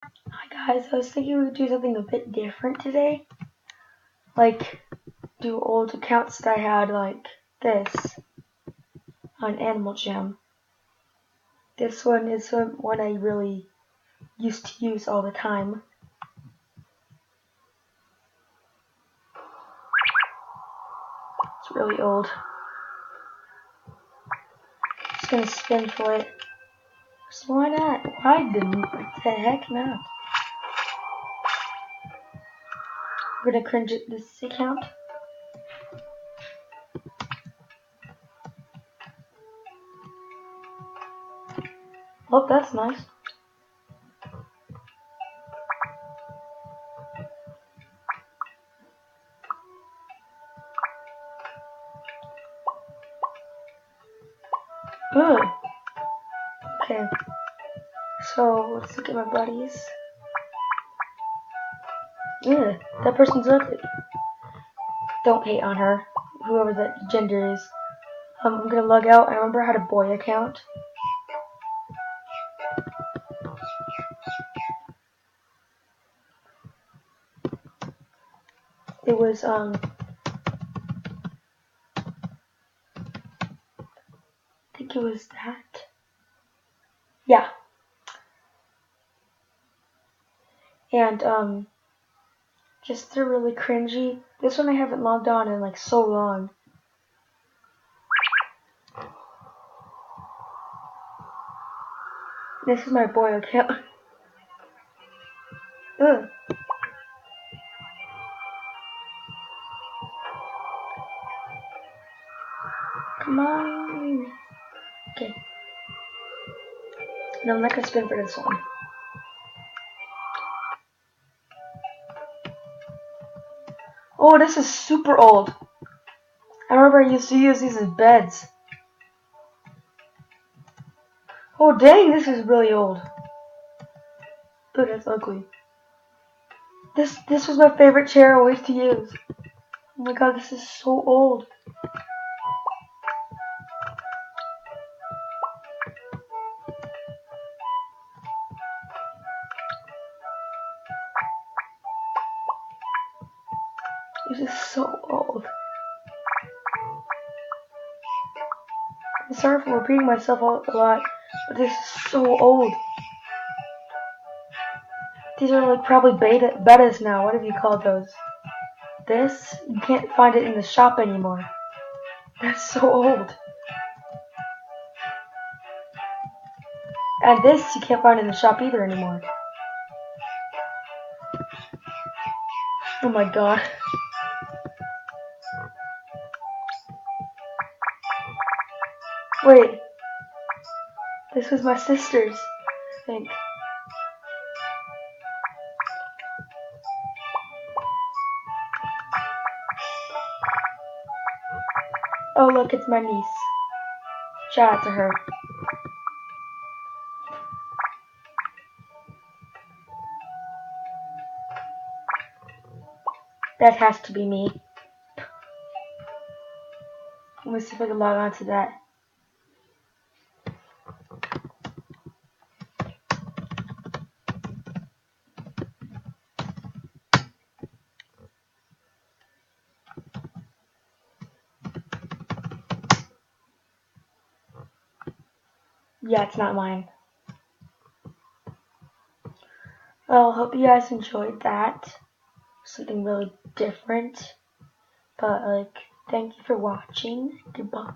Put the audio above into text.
Hi guys, I was thinking we'd do something a bit different today. Like, do old accounts that I had like this on Animal Jam. This one is one I really used to use all the time. It's really old. Just gonna spin for it. So why not? Why didn't? What the heck not? I'm gonna cringe at this account. Oh, that's nice. Good. Okay. So let's look at my buddies. Yeah, that person's ugly. Don't hate on her, whoever that gender is. I'm gonna log out. I remember I had a boy account. It was I think it was that. Yeah. And just they're really cringy. This one I haven't logged on in like so long. This is my boy account. Ugh. Come on. Okay. No, I'm not gonna spin for this one. Oh, this is super old. I remember I used to use these as beds. Oh dang, this is really old. Dude, that's ugly. This was my favorite chair always to use. Oh my god, this is so old. This is so old. I'm sorry for repeating myself a lot, but this is so old. These are like probably betas now. What have you called those? This, you can't find it in the shop anymore. That's so old. And this you can't find in the shop either anymore. Oh my god. Wait. This was my sister's, I think. Oh look, it's my niece. Shout out to her. That has to be me. Let me see if I can log on to that. Yeah, it's not mine. Well, hope you guys enjoyed that. Something really different. But, like, thank you for watching. Goodbye.